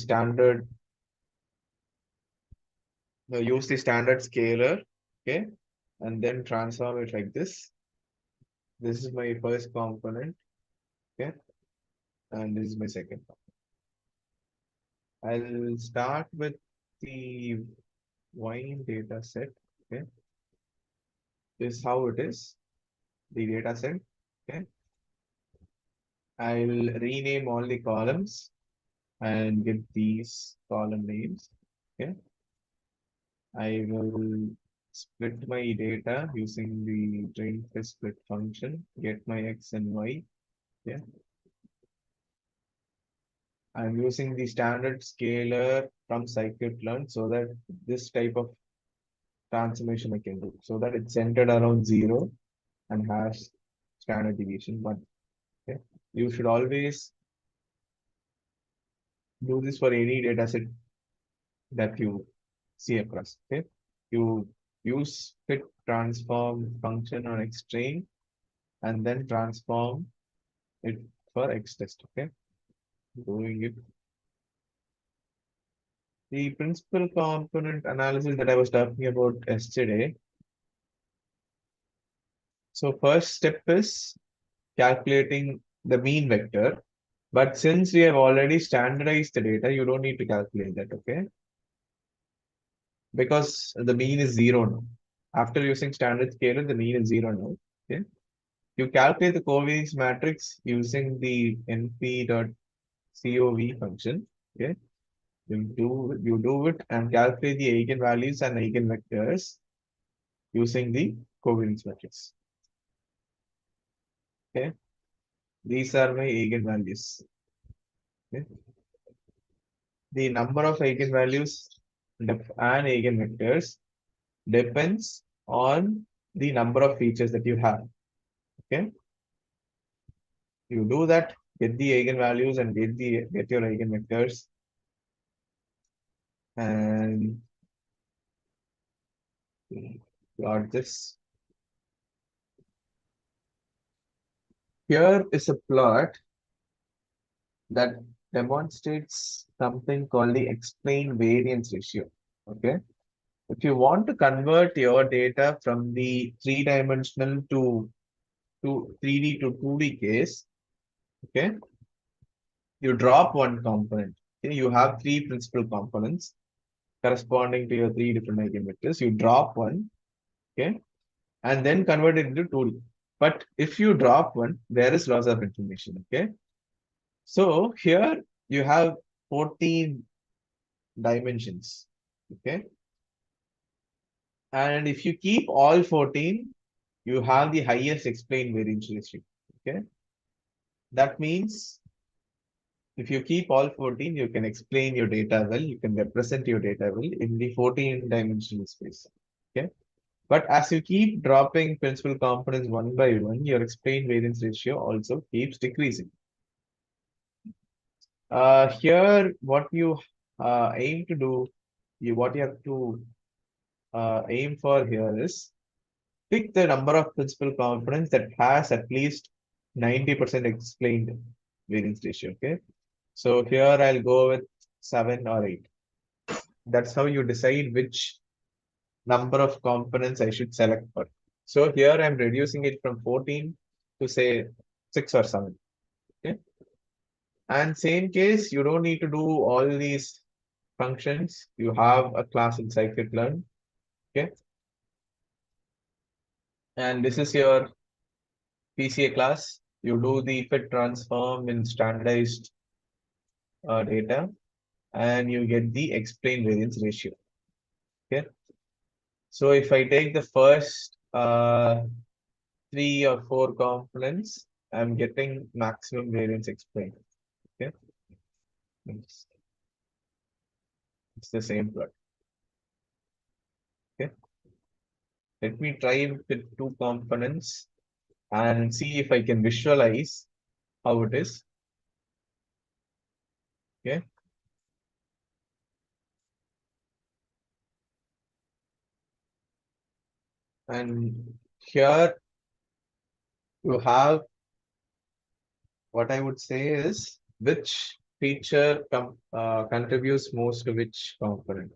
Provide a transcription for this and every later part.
standard, use the standard scalar, okay, and then transform it like this. This is my first component, okay, and this is my second. I'll start with the wine data set, okay. This is how it is, the data set, okay. I'll rename all the columns and get these column names, okay. I will split my data using the train split function, get my x and y. Yeah. I'm using the standard scalar from scikit-learn so that this type of transformation I can do so that it's centered around 0 and has standard deviation. But okay, you should always do this for any data set that you see across. Okay, you use fit transform function on x train and then transform it for X test. Okay, doing it. The principal component analysis that I was talking about yesterday. So first step is calculating the mean vector. But since we have already standardized the data, you don't need to calculate that, okay? Because the mean is 0 now. After using standard scalar, the mean is 0 now. Okay. You calculate the covariance matrix using the np.cov function. Okay. You do it and calculate the eigenvalues and eigenvectors using the covariance matrix. Okay, these are my eigenvalues. Okay, the number of eigenvalues and eigenvectors depends on the number of features that you have. Okay, you do that, get the eigenvalues and get your eigenvectors, and plot this. Here is a plot that demonstrates something called the explained variance ratio. Okay. If you want to convert your data from the three-dimensional to 3D to 2D case, okay, you drop one component. Okay, you have three principal components corresponding to your three different eigenvectors. You drop one, okay, and then convert it into 2D. But if you drop one, there is loss of information. Okay. So here you have 14 dimensions. Okay. And if you keep all 14, you have the highest explained variance ratio. Okay. That means if you keep all 14, you can explain your data well, you can represent your data well in the 14 dimensional space. Okay. But as you keep dropping principal components one by one, your explained variance ratio also keeps decreasing. Here, what you aim to do, what you have to aim for here is pick the number of principal components that has at least 90% explained variance ratio. Okay. So here I'll go with 7 or 8. That's how you decide which number of components I should select for. So here I'm reducing it from 14 to say 6 or 7. Okay. And same case, you don't need to do all these functions. You have a class in scikit-learn. Okay. And this is your PCA class. You do the fit transform in standardized data and you get the explained variance ratio. Okay. So if I take the first 3 or 4 components, I'm getting maximum variance explained. Okay. It's the same plot. Okay. Let me try with 2 components and see if I can visualize how it is. Okay. And here you have what I would say is which feature contributes most to which component?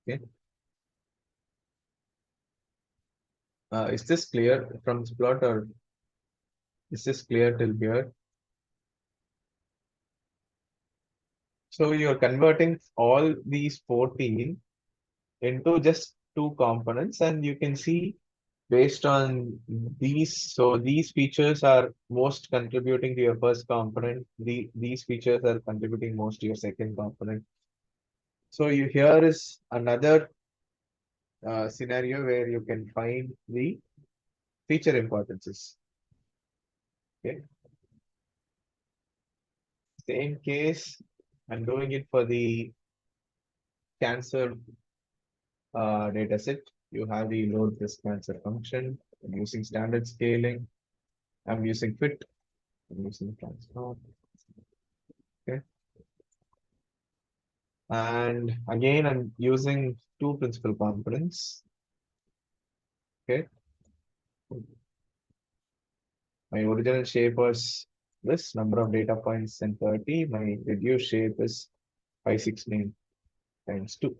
Okay. Is this clear from this plot, or is this clear till here? So you're converting all these 14 into just two components, and you can see based on these, so these features are most contributing to your first component. These features are contributing most to your second component. So you here is another scenario where you can find the feature importances. Okay. Same case, I'm doing it for the cancer data set. You have the load this cancer function. I'm using standard scaling. I'm using fit. I'm using transform. Okay. And again, I'm using two principal components. Okay. My original shape was this number of data points and 30. My reduced shape is 516 times 2.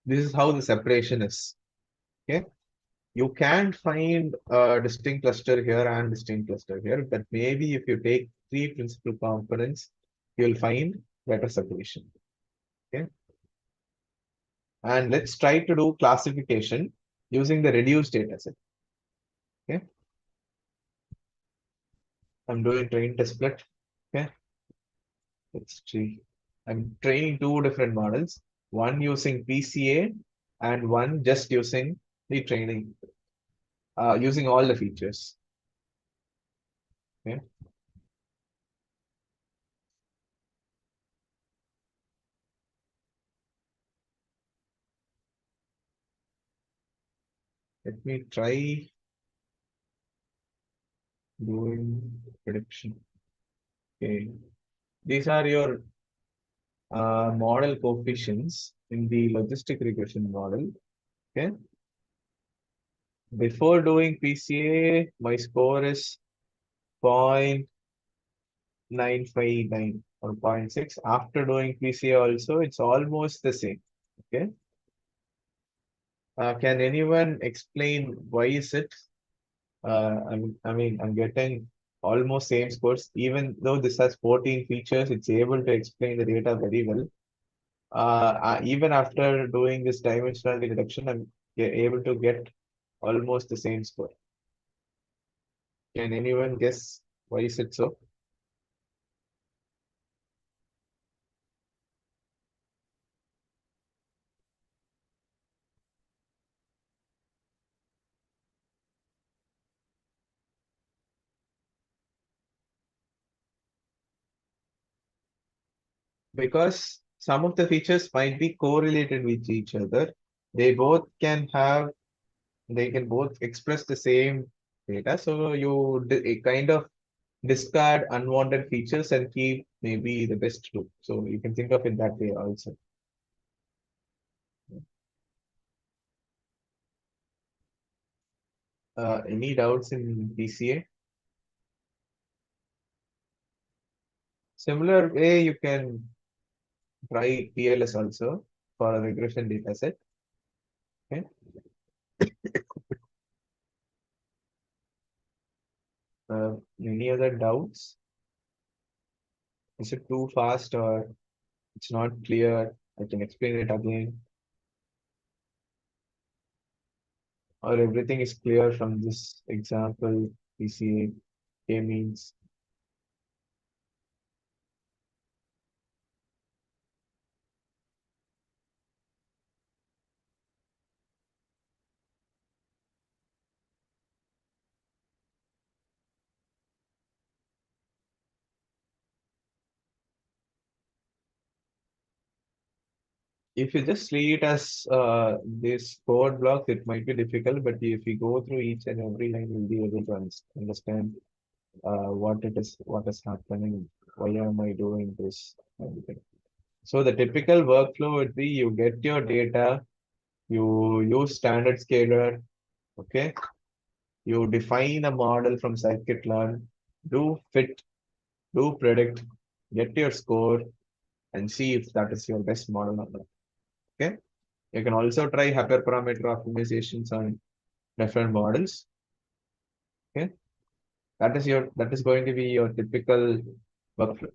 This is how the separation is. Okay. You can find a distinct cluster here and distinct cluster here, but maybe if you take three principal components, you'll find better separation. Okay. And let's try to do classification using the reduced data set. Okay. I'm doing train test split. Okay. Let's see. I'm training two different models, one using PCA and one just using the training, using all the features. Okay. Let me try doing prediction. Okay. These are your model coefficients in the logistic regression model. Okay. Before doing PCA, my score is 0.959 or zero point 0.6. After doing PCA also, it's almost the same. Okay. Can anyone explain why is it? I mean, I'm getting almost same scores, even though this has 14 features, it's able to explain the data very well. Even after doing this dimensionality reduction, I'm able to get almost the same score. Can anyone guess why is it so? Because some of the features might be correlated with each other. They both can have, they can both express the same data. So you kind of discard unwanted features and keep maybe the best two. So you can think of it that way also. Any doubts in PCA? Similar way, you can try PLS also for a regression data set. Okay. Any other doubts? Is it too fast or it's not clear? I can explain it again. Or everything is clear from this example, PCA, K-means. If you just see it as this code block, it might be difficult, but if you go through each and every line, you'll be able to understand what it is, what is happening, why am I doing this, everything. So the typical workflow would be you get your data, you use standard scaler, okay? You define a model from scikit-learn, do fit, do predict, get your score, and see if that is your best model or not. Okay. You can also try hyperparameter optimizations on different models. Okay. That is going to be your typical workflow.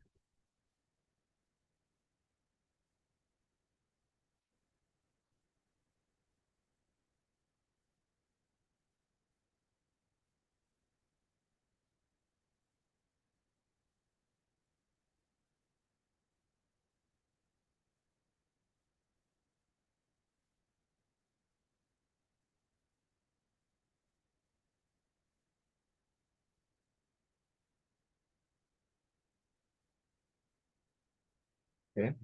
Okay.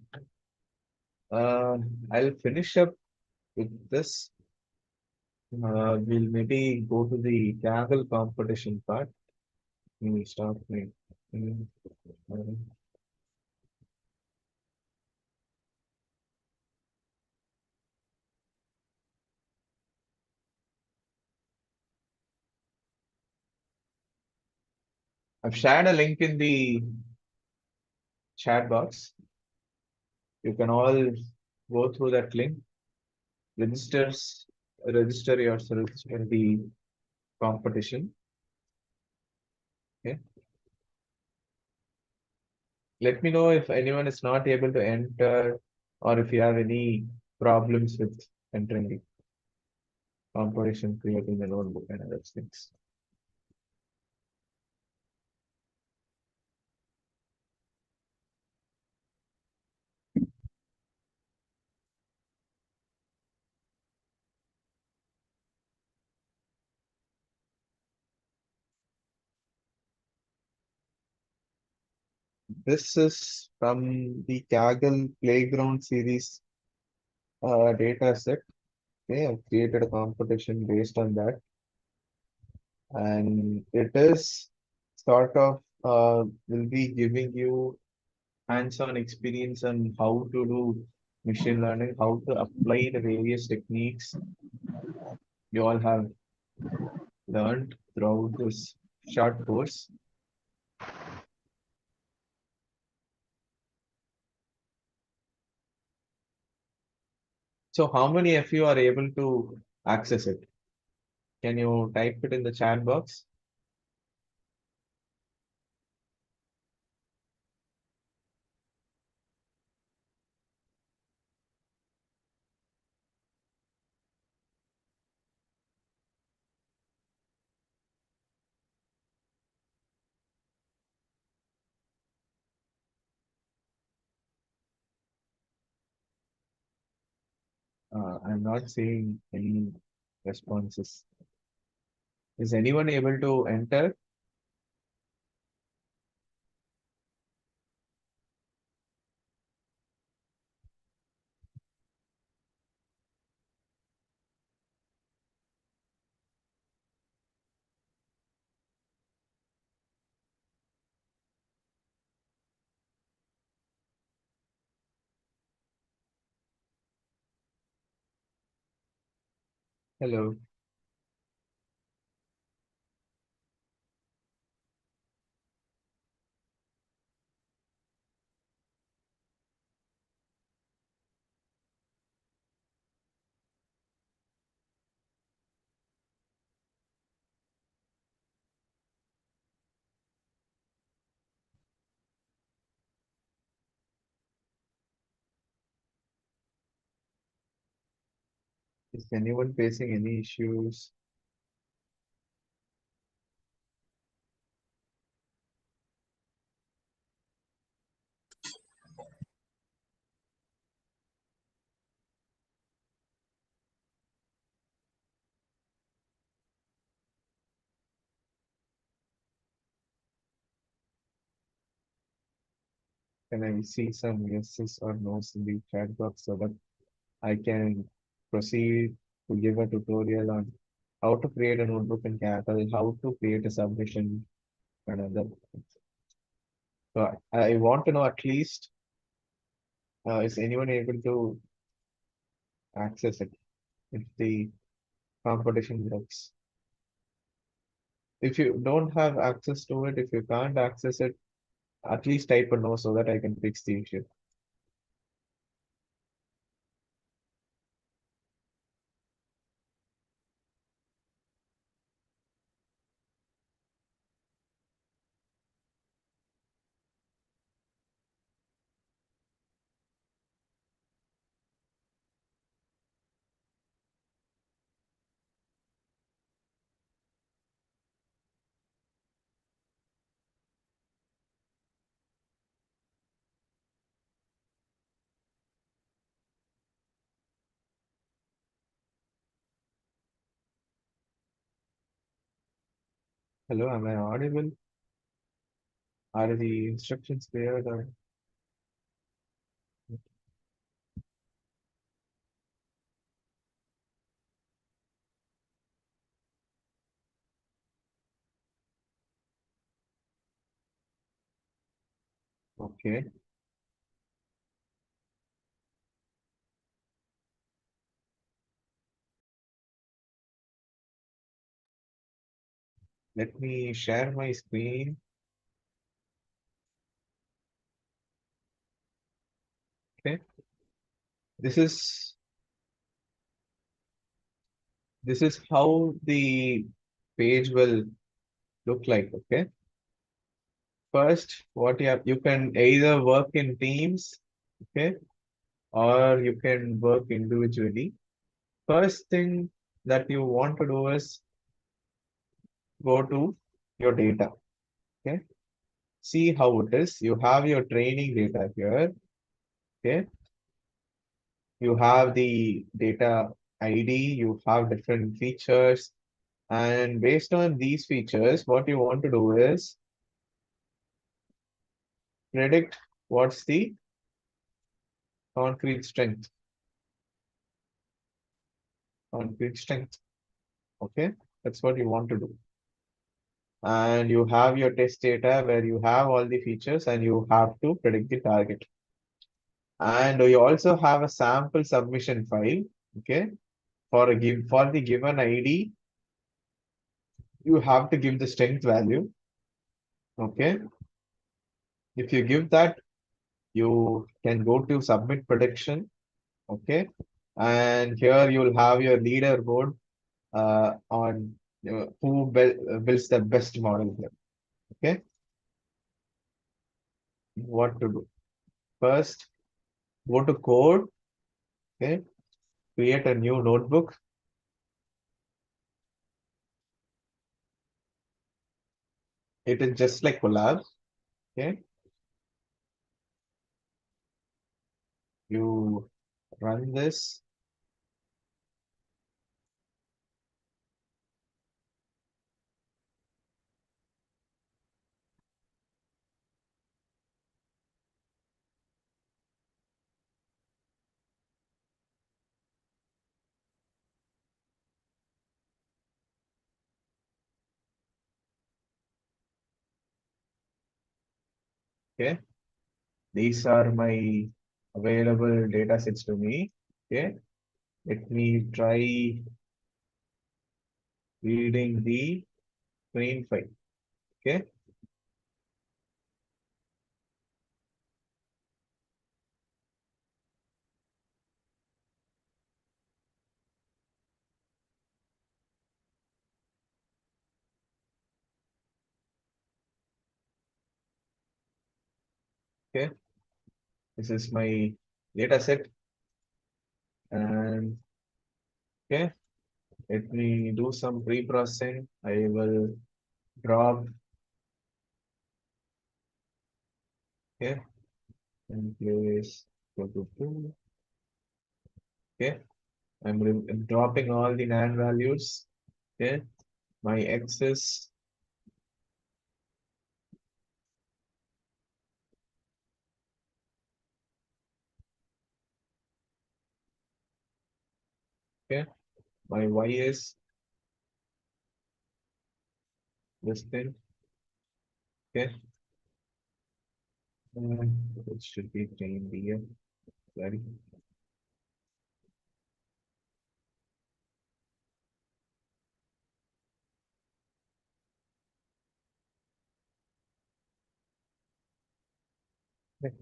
Uh, I'll finish up with this. We'll maybe go to the Kaggle competition part. We'll start with, uh, I've shared a link in the chat box. You can all go through that link, registers, register yourselves in the competition. Okay. Let me know if anyone is not able to enter or if you have any problems with entering the competition, creating a notebook and other things. This is from the Kaggle Playground series data set. Okay, I've created a competition based on that, and it is sort of will be giving you hands-on experience on how to do machine learning, how to apply the various techniques you all have learned throughout this short course. So, how many of you are able to access it? Can you type it in the chat box? I'm not seeing any responses. Is anyone able to enter? Hello. Is anyone facing any issues? Can I see some yeses or nos in the chat box so that I can proceed to give a tutorial on how to create a notebook in Kaggle, how to create a submission, and other. So I want to know at least is anyone able to access it if the competition works? If you don't have access to it, if you can't access it, at least type a no so that I can fix the issue. Hello, am I audible? Are the instructions clear? Okay, let me share my screen. Okay, this is this is how the page will look like. Okay, first, what you can either work in teams, okay, or you can work individually. First thing that you want to do is go to your data. Okay, see how it is. You have your training data here. Okay, you have the data ID, you have different features, and based on these features, what you want to do is predict what's the concrete strength. Concrete strength. Okay, that's what you want to do. And you have your test data where you have all the features and you have to predict the target. And you also have a sample submission file. Okay, for the given ID, you have to give the strength value. Okay, if you give that, you can go to submit prediction. Okay, and here you'll have your leaderboard on who builds the best model here. Okay, what to do? First, go to code. Okay, create a new notebook. It is just like Collab. Okay, you run this. Okay, these are my available data sets to me. Okay, let me try reading the train file. Okay, okay, this is my data set. And okay, let me do some pre-processing. I will drop, okay, and place go to two. Okay, I'm dropping all the NAND values. Okay, my X is, okay, my Y is this thing. Okay, it should be changed here. Sorry. Okay,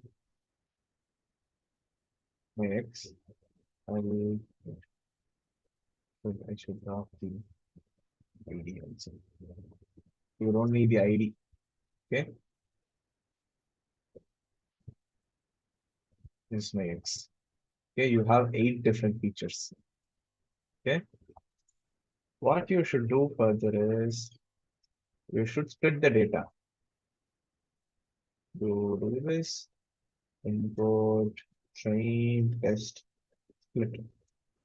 my X. I will. I should drop the ID also. You don't need the ID. Okay, this is my X. Okay, you have eight different features. Okay, what you should do further is you should split the data. You do this, import, train, test, split.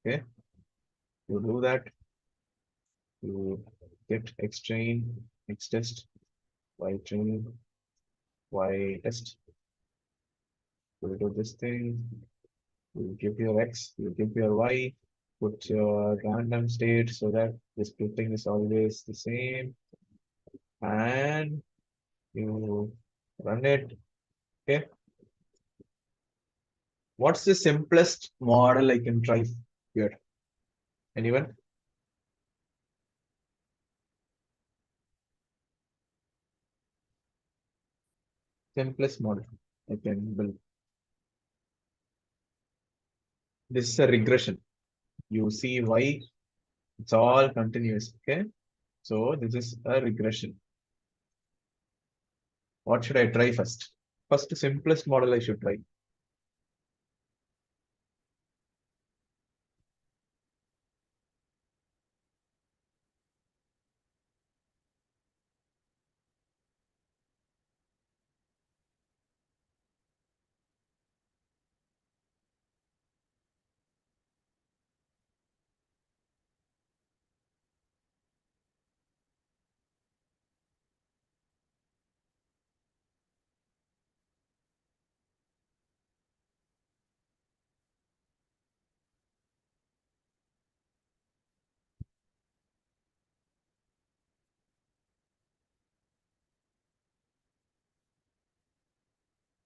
Okay, you do that, you get X train, X test, Y train, Y test. You do this thing, you give your X, you give your Y, put your random state so that the splitting is always the same, and you run it. Okay, what's the simplest model I can try here? Anyone? Simplest model I can build. This is a regression. You see Y, it's all continuous. Okay, so this is a regression. What should I try first? First, simplest model I should try.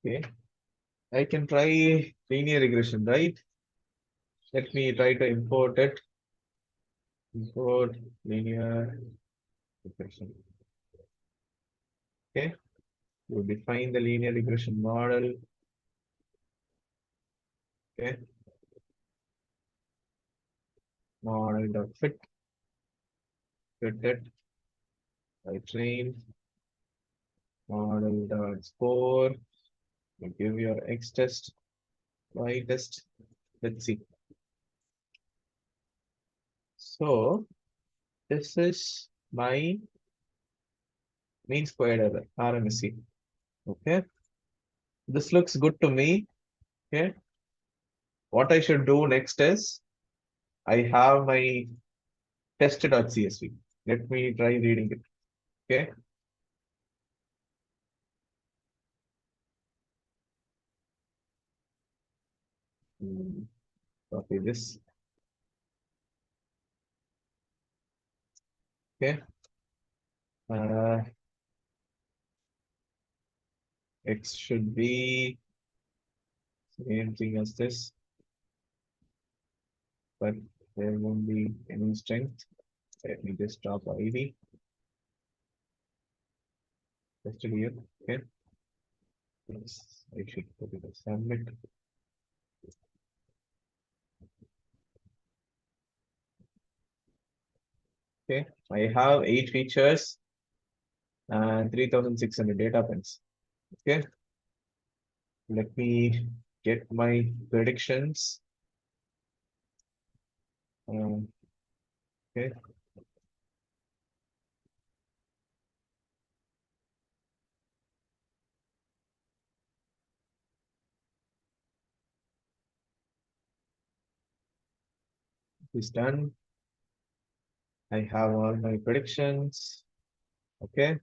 Okay, I can try linear regression, right? Let me try to import it. Import linear regression. Okay, you define the linear regression model. Okay, model dot fit it. I train model dot score. You give your X test, Y test. Let's see. So this is my mean squared error, RMSE. Okay, this looks good to me. Okay, what I should do next is I have my test.csv. Let me try reading it. Okay, Hmm, copy this. Okay, uh, X should be same thing as this, but there won't be any strength. Let me just drop ID tested here. Okay, yes, I should put it as submit. Okay, I have eight features and 3,600 data points. Okay, let me get my predictions. Um, okay, it's done. I have all my predictions. Okay,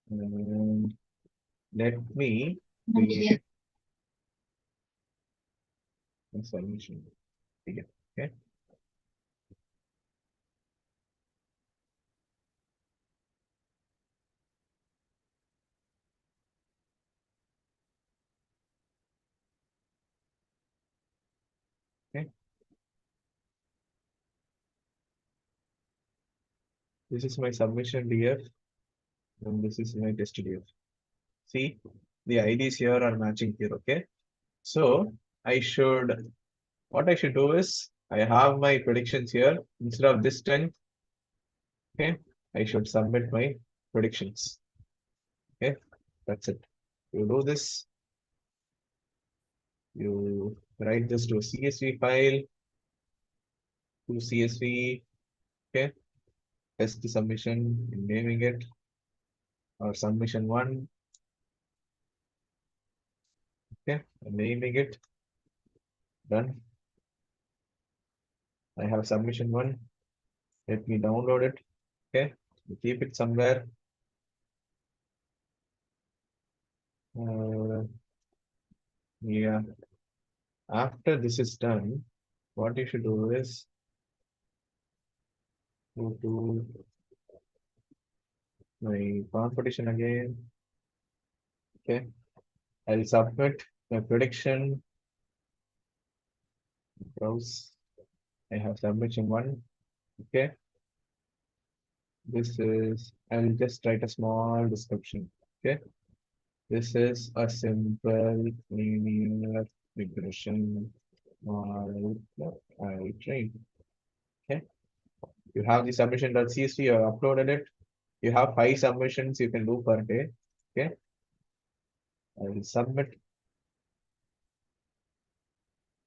and let me create a solution here. Okay, okay. This is my submission DF, and this is my test DF. See, the IDs here are matching here. Okay. So I should, what I should do is I have my predictions here. Instead of this 10, okay, I should submit my predictions. Okay. That's it. You do this, you write this to a CSV file, to CSV, okay, test the submission, naming it, or submission one, okay, naming it, done. I have submission one. Let me download it. Okay, keep it somewhere. Uh, yeah. After this is done, what you should do is go to my competition again. Okay, I'll submit my prediction. Browse. I have submission one. Okay, this is. I'll just write a small description. Okay, this is a simple linear regression model that I trained. Okay, you have the submission.csv. You have uploaded it. You have 5 submissions you can do per day. Okay, I will submit.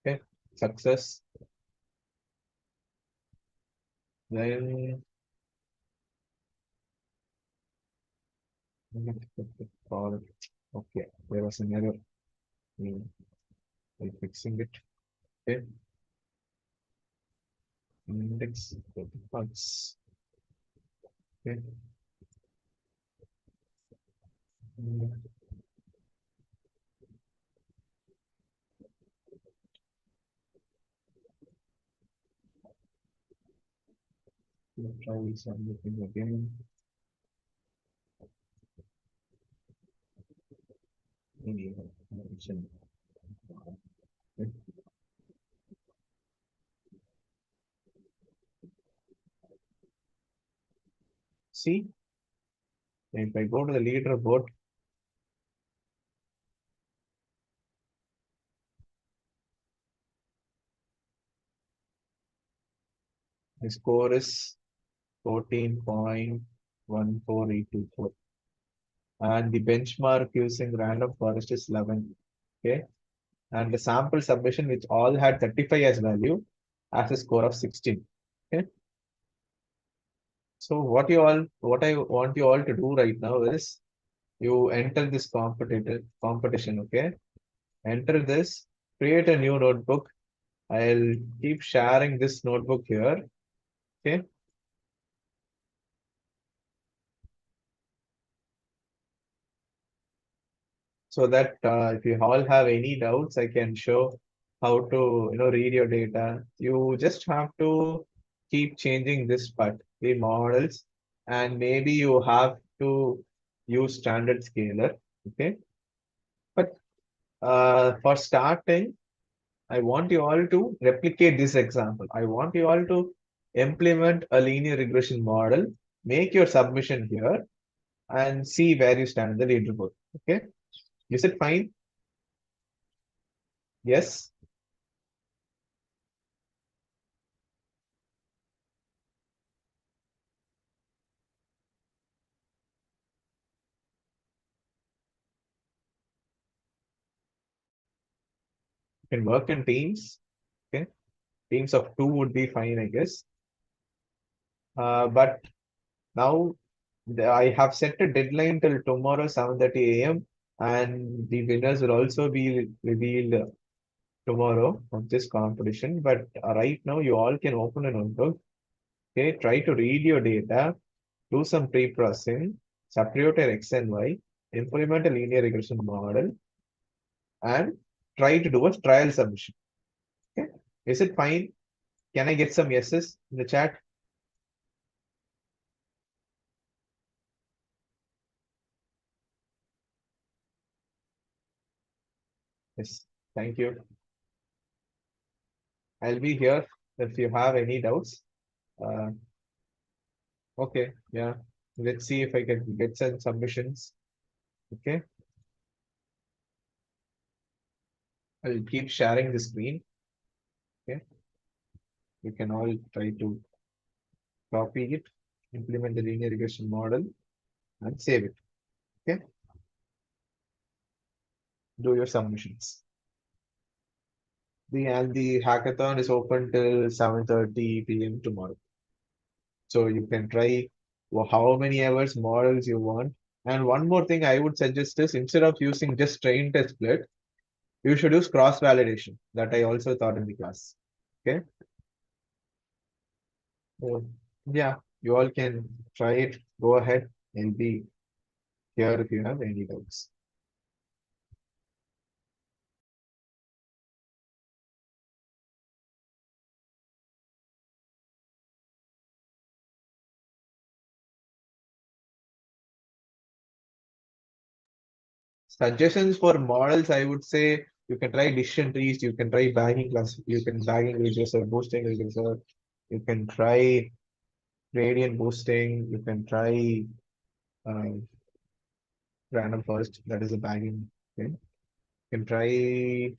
Okay, success. Then call. Okay, there was an error. Hmm, I'm fixing it. Okay, index bugs. Okay, hmm, let's try submitting again. Any mention. Okay. See, if I go to the leaderboard, the score is 14.14824. And the benchmark using random forest is 11. Okay. And the sample submission, which all had 35 as value, has a score of 16. Okay. So what I want you all to do right now is you enter this competition. Okay. Enter this, create a new notebook. I'll keep sharing this notebook here. Okay. So that if you all have any doubts, I can show how to read your data. You just have to keep changing this part, the models, and maybe you have to use standard scaler. Okay, but for starting, I want you all to replicate this example. I want you all to implement a linear regression model, make your submission here, and see where you stand in the leaderboard. Okay, is it fine? Yes. Can work in teams. Okay, teams of two would be fine, I guess. But now I have set a deadline till tomorrow 7:30 a.m. and the winners will also be revealed tomorrow of this competition. But right now, you all can open a notebook. Okay, try to read your data, do some pre-processing, separate your X and Y, implement a linear regression model, and try to do a trial submission. Okay, is it fine? Can I get some yeses in the chat? Yes, thank you. I'll be here if you have any doubts. Uh, okay, yeah. Let's see if I can get some submissions. Okay. I'll keep sharing the screen. Okay, you can all try to copy it, implement the linear regression model, and save it. Okay, do your submissions. The hackathon is open till 7:30 p.m. tomorrow. So you can try how many hours models you want. And one more thing I would suggest is instead of using just train test split, you should use cross validation that I also taught in the class. Okay. So yeah, you all can try it. Go ahead and be here if you have any doubts. Suggestions for models, I would say you can try decision trees, you can try bagging class, you can bagging regressor, boosting regressor, you can try gradient boosting, you can try uh, random first, that is a bagging thing. You can try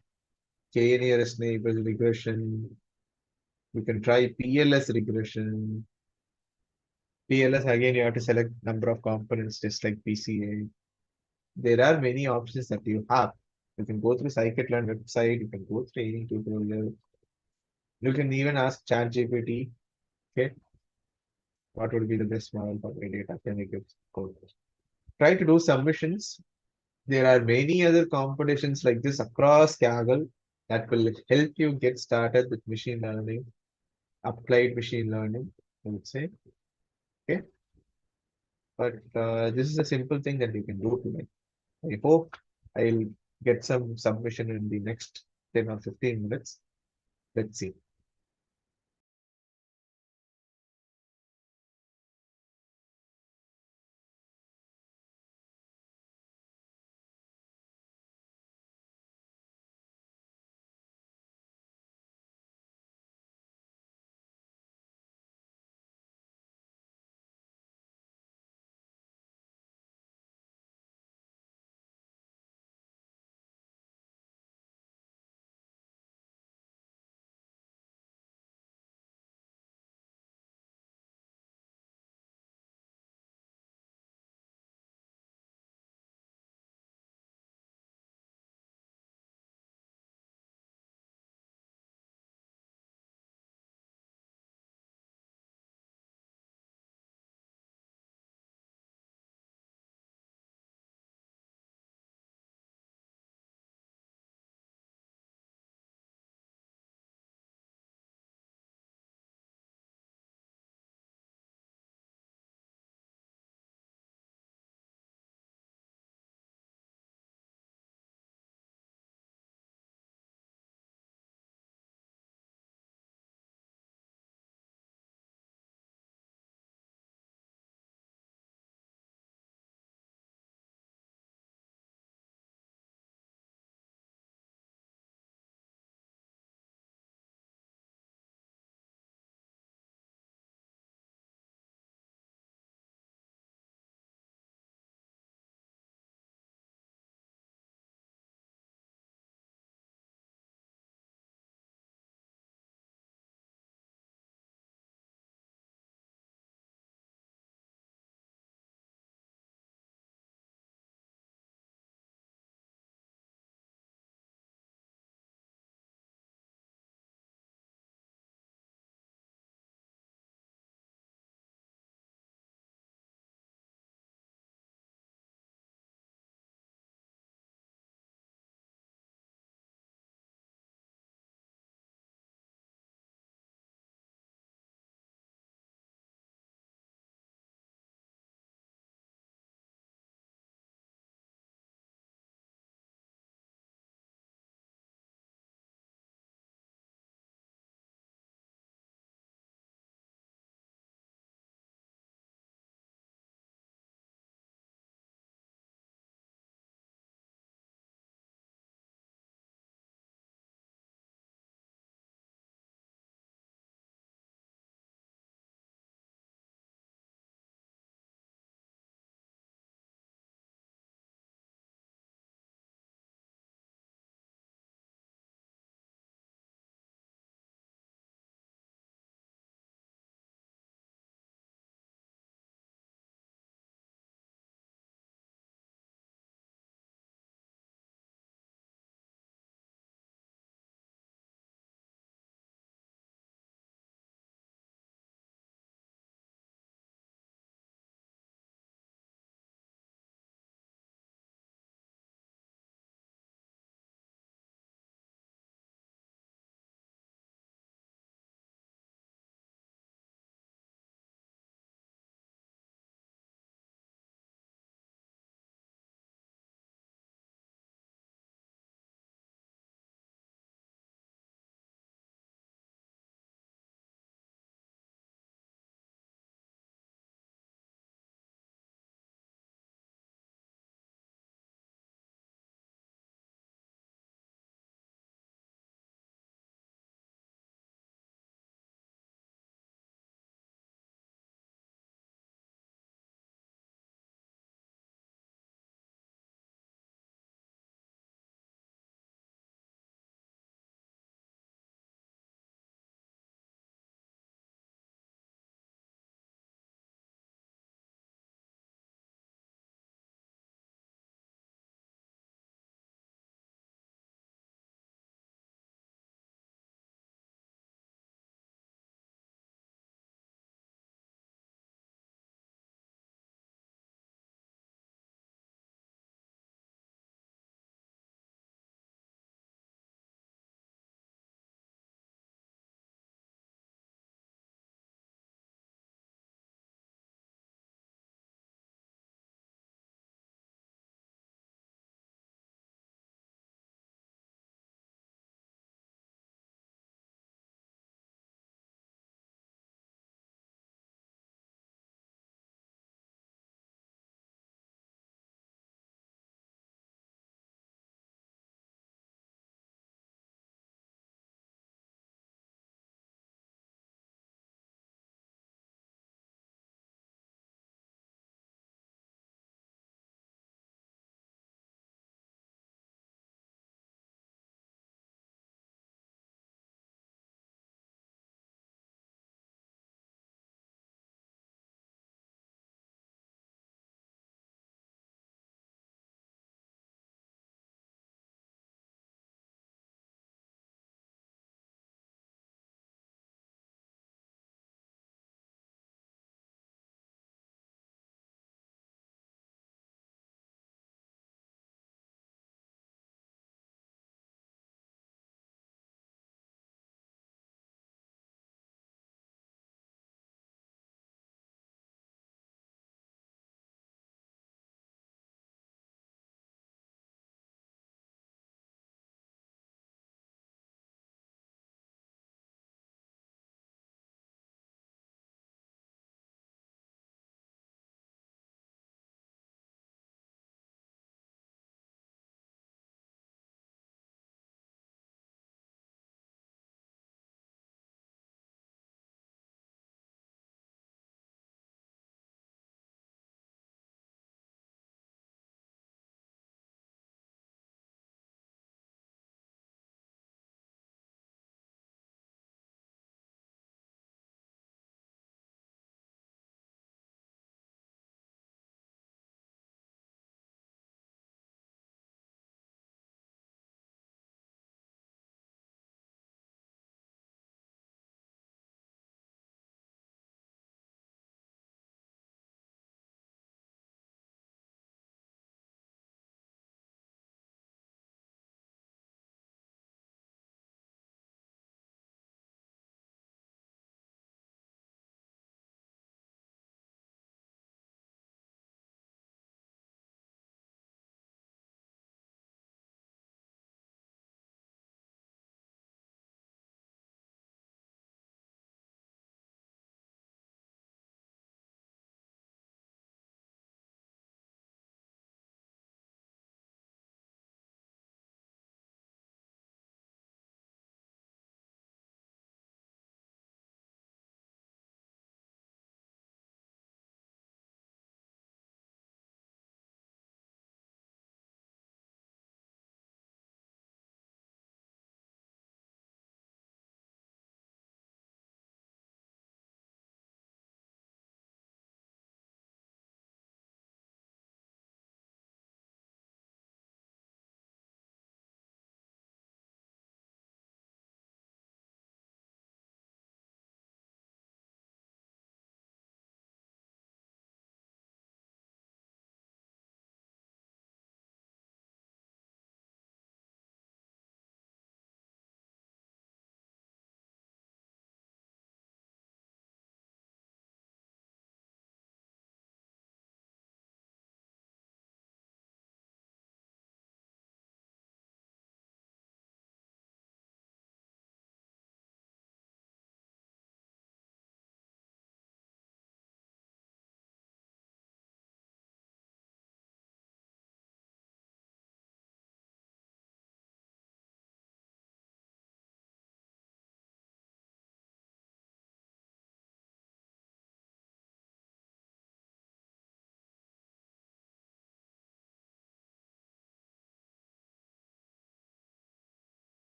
k-nearest neighbors regression, you can try PLS regression. PLS again you have to select number of components just like PCA. There are many options that you have. You can go through scikit-learn website, you can go through any tutorial. You can even ask ChatGPT, okay, what would be the best model for my data? Can you give code? Try to do submissions. There are many other competitions like this across Kaggle that will help you get started with machine learning, applied machine learning, I would say. Okay. But this is a simple thing that you can do today. I hope I'll get some submission in the next 10 or 15 minutes. Let's see.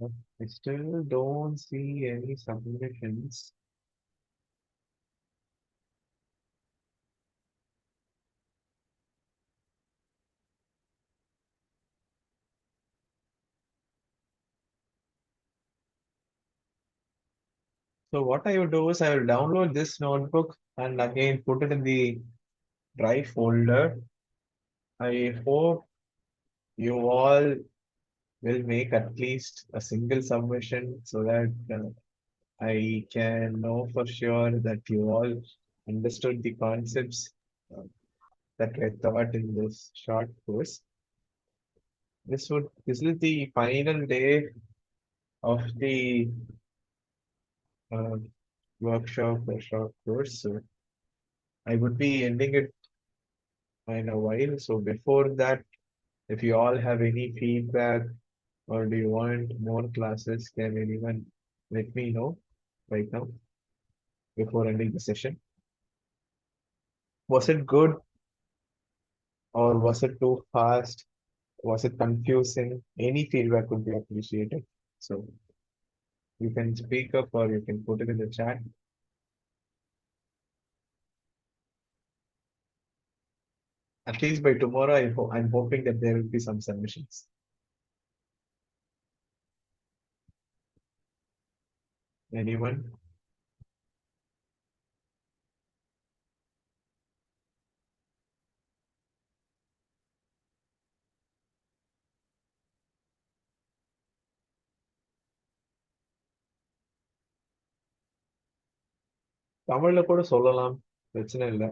I still don't see any submissions. So what I will do is I will download this notebook and again put it in the drive folder. I hope you all will make at least a single submission so that I can know for sure that you all understood the concepts uh, that were taught in this short course. This is the final day of the uh, workshop or short course. So I would be ending it in a while. So before that, if you all have any feedback or do you want more classes, can anyone let me know right now before ending the session? Was it good or was it too fast? Was it confusing? Any feedback would be appreciated. So you can speak up or you can put it in the chat. At least by tomorrow, I'm hoping that there will be some submissions. Anyone? தமிழ்ல கூட சொல்லலாம். பிரச்சனை இல்லை.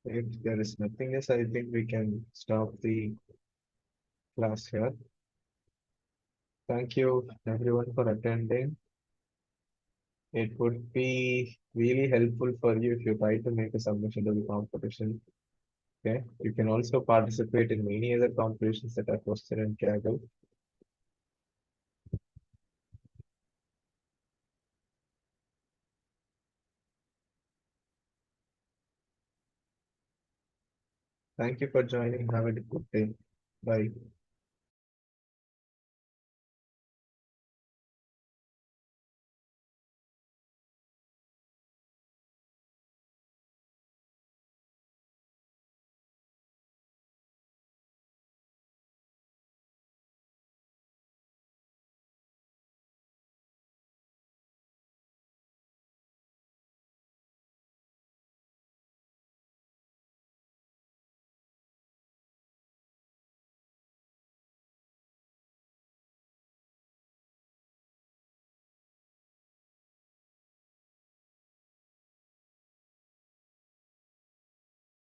If there is nothing else, I think we can stop the class here. Thank you everyone for attending. It would be really helpful for you if you try to make a submission to the competition. Okay. You can also participate in many other competitions that are posted in Kaggle. Thank you for joining. Have a good day. Bye.